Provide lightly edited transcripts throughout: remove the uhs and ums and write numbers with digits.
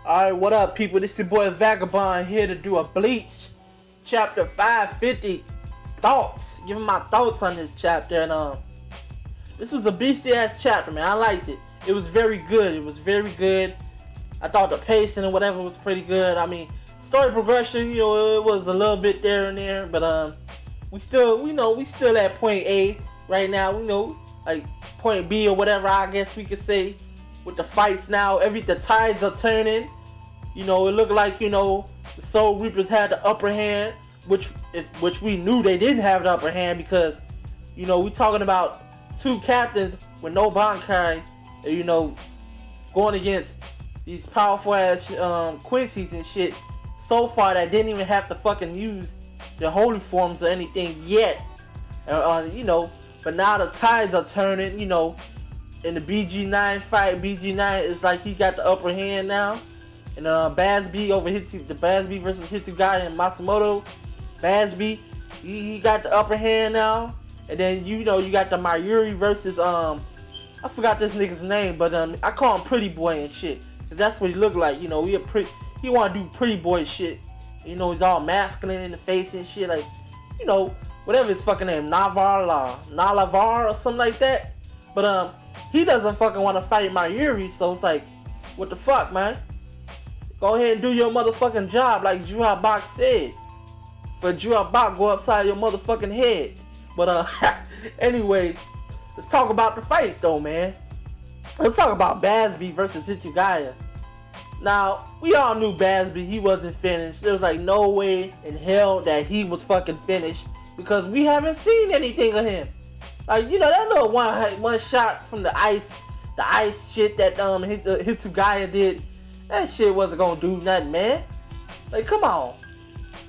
Alright, what up, people? This is your boy Vagabond here to do a Bleach Chapter 550 thoughts. Giving my thoughts on this chapter. And this was a beastie ass chapter, man. I liked it. It was very good. I thought the pacing and whatever was pretty good. I mean, story progression, it was a little bit there and there, but we still at point A right now. Like point B or whatever, I guess we could say. With the fights now, the tides are turning. It looked like the Soul Reapers had the upper hand, which we knew they didn't have the upper hand because we talking about two captains with no Bankai, going against these powerful ass Quincy's and shit so far that didn't even have to fucking use the holy forms or anything yet. But now the tides are turning. In the BG9 fight, BG9 is like he got the upper hand now. And Basby over the Basby versus Hitsugaya and Matsumoto. Basby, he got the upper hand now. And then you got the Mayuri versus I forgot this nigga's name, but I call him Pretty Boy and shit, cause that's what he look like. He want to do pretty boy shit. He's all masculine in the face and shit, like whatever his fucking name, Nalavar or something like that. But he doesn't fucking want to fight Mayuri, so it's like, what the fuck, man? Go ahead and do your motherfucking job, like Juhabak said. For Juhabak, go upside your motherfucking head. But anyway, let's talk about the fights though, man. Let's talk about Basby versus Hitsugaya. Now, we all knew Basby, he wasn't finished. There was like no way in hell that he was fucking finished because we haven't seen anything of him. Like, that little one shot from the ice shit that Hitsugaya did, that shit wasn't gonna do nothing, man. Like, come on.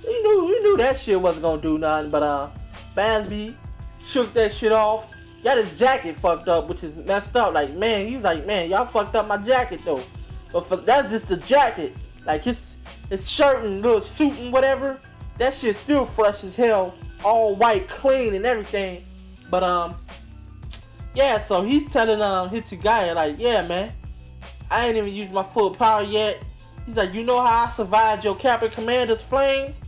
We knew that shit wasn't gonna do nothing, but Basby shook that shit off. Got his jacket fucked up, which is messed up. Like, man, he was like, man, y'all fucked up my jacket though. But that's just the jacket. Like his shirt and little suit and whatever, that shit still fresh as hell, all white, clean and everything. But yeah, so he's telling Hitsugaya like, yeah, man, I ain't even used my full power yet. He's like, you know how I survived your Captain Commander's flames?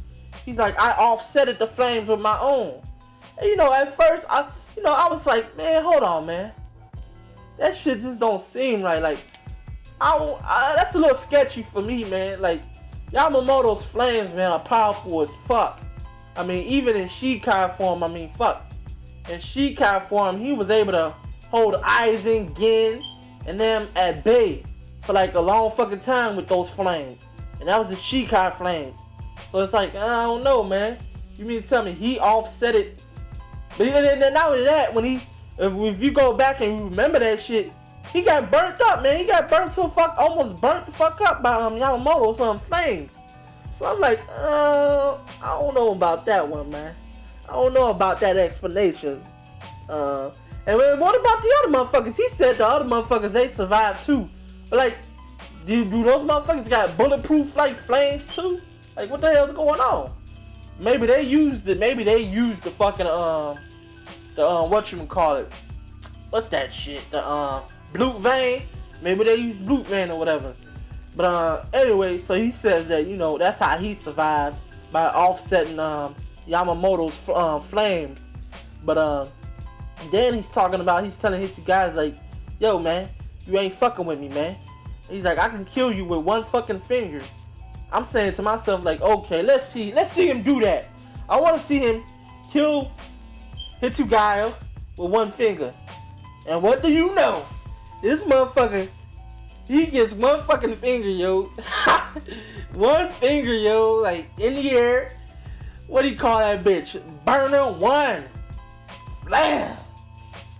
He's like, I offsetted the flames with my own. And, at first I was like, man, hold on, man, that shit just don't seem right. Like, that's a little sketchy for me, man. Like, Yamamoto's flames, man, are powerful as fuck. I mean, even in Shikai form, fuck. In Shikai form, he was able to hold Aizen, Gin, and them at bay for like a long fucking time with those flames. And that was the Shikai flames. So it's like, I don't know, man. You mean to tell me he offset it? But then not only that, if you go back and you remember that shit, he got burnt up, man. He got almost burnt the fuck up by Yamamoto's flames. So I'm like, I don't know about that one, man. I don't know about that explanation. And what about the other motherfuckers? He said the other motherfuckers, they survived too. But like, do those motherfuckers got bulletproof like flames too? Like, what the hell's going on? Maybe they used the fucking whatchamacallit. What's that shit? The Blue Vein. Maybe they used Blue Vein or whatever. But anyway, so he says that that's how he survived, by offsetting Yamamoto's flames. But then he's telling Hitsugaya like, yo, man, you ain't fucking with me, man. He's like, I can kill you with one fucking finger. I'm saying to myself like, okay, let's see him do that. I want to see him kill Hitsugaya with one finger. And what do you know? This motherfucker, he gets one fucking finger, yo. One finger, yo, like in the air. What do you call that bitch? Burner one. Blam.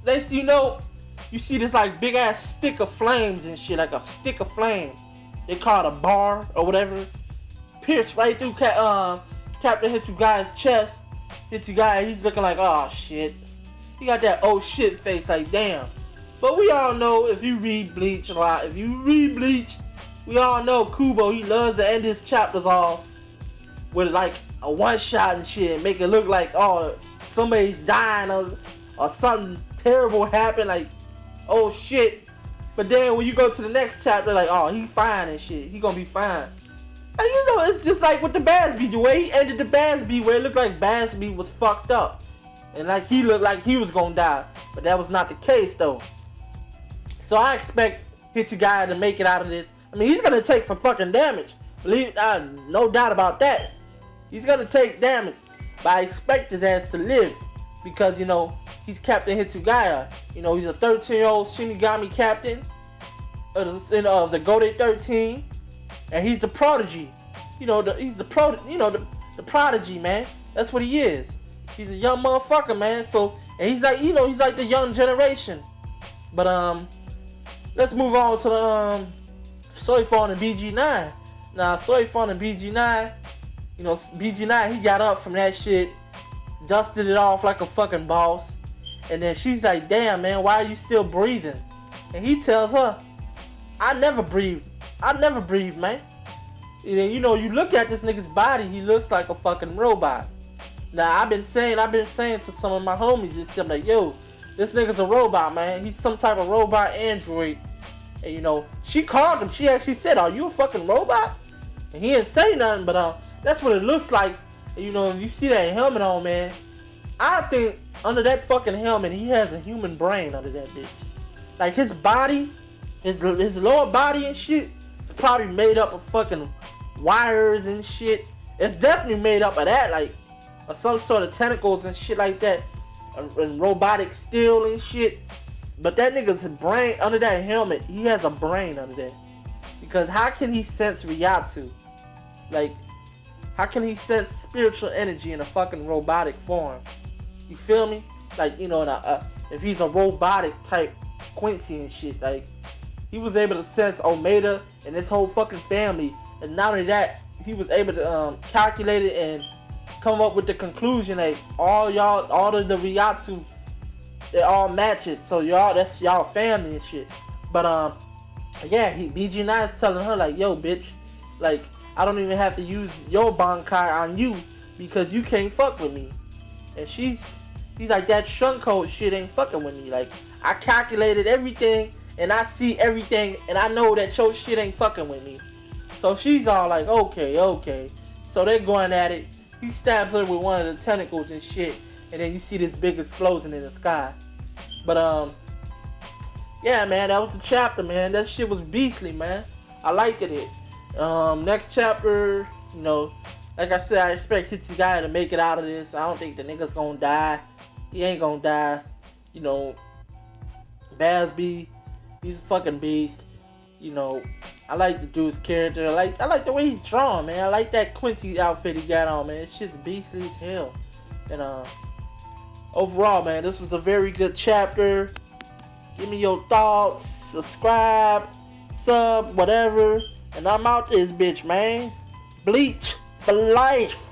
Next thing you see this like big ass stick of flames and shit, like a stick of flame. They call it a bar or whatever. Pierced right through Captain Hitsugaya's chest. Hitsugaya, he's looking like, oh shit. He got that oh shit face, like damn. But we all know, if you read Bleach a lot, we all know Kubo, he loves to end his chapters off with like a one shot and shit, make it look like, oh, somebody's dying or something terrible happened, like, oh shit, But then when you go to the next chapter, like, oh, he fine and shit. He gonna be fine. And you know, it's just like with the Basby. The way he ended the Basby, where it looked like Basby was fucked up. And like he looked like he was gonna die. But that was not the case though. So I expect Hitsugaya to make it out of this. I mean, he's gonna take some fucking damage. No doubt about that. He's gonna take damage. But I expect his ass to live. Because, you know, he's Captain Hitsugaya. You know, he's a 13-year-old Shinigami captain of the Gode 13. And he's the prodigy. You know, he's the prodigy, man. That's what he is. He's a young motherfucker, man. So, and he's like, you know, he's like the young generation. But let's move on to the Soifon and BG9. Now, Soifon and BG9, you know, BG9, he got up from that shit, dusted it off like a fucking boss. And then she's like, damn, man, why are you still breathing? And he tells her, I never breathed, man. And you know, you look at this nigga's body, he looks like a fucking robot. Now, I've been saying to some of my homies and stuff like, yo, this nigga's a robot, man. He's some type of robot android. And you know, she called him. She actually said, are you a fucking robot? And he didn't say nothing, but that's what it looks like. And, you know, you see that helmet on, man. I think under that fucking helmet, he has a human brain under that bitch. Like his body, his lower body and shit, it's probably made up of fucking wires and shit. It's definitely made up of that, like some sort of tentacles and shit like that, and robotic steel and shit. But that nigga's brain under that helmet, he has a brain under there. Because how can he sense Ryatsu? Like, how can he sense spiritual energy in a fucking robotic form? You feel me? Like, you know, if he's a robotic type Quincy and shit, like, he was able to sense Omega and his whole fucking family. And not only that, he was able to calculate it and come up with the conclusion that all of the Ryatsu, they all matches. So that's y'all family and shit. But yeah, BG9 is telling her like, yo, bitch, like, I don't even have to use your Bankai on you because you can't fuck with me. And he's like, that Shunko shit ain't fucking with me. Like, I calculated everything and I see everything and I know that your shit ain't fucking with me. So she's all like, okay. So they're going at it. He stabs her with one of the tentacles and shit. And then you see this big explosion in the sky. But yeah, man, that was the chapter, man. That shit was beastly, man. I liked it. Next chapter, you know, like I said, I expect Hitsugaya to make it out of this. I don't think the nigga's gonna die. He ain't gonna die. You know, Basby, he's a fucking beast. You know, I like the dude's character. I like the way he's drawn, man. I like that Quincy outfit he got on, man. It's just beastly as hell. And overall, man, this was a very good chapter. Give me your thoughts, subscribe, sub, whatever. And I'm out this bitch, man. Bleach for life.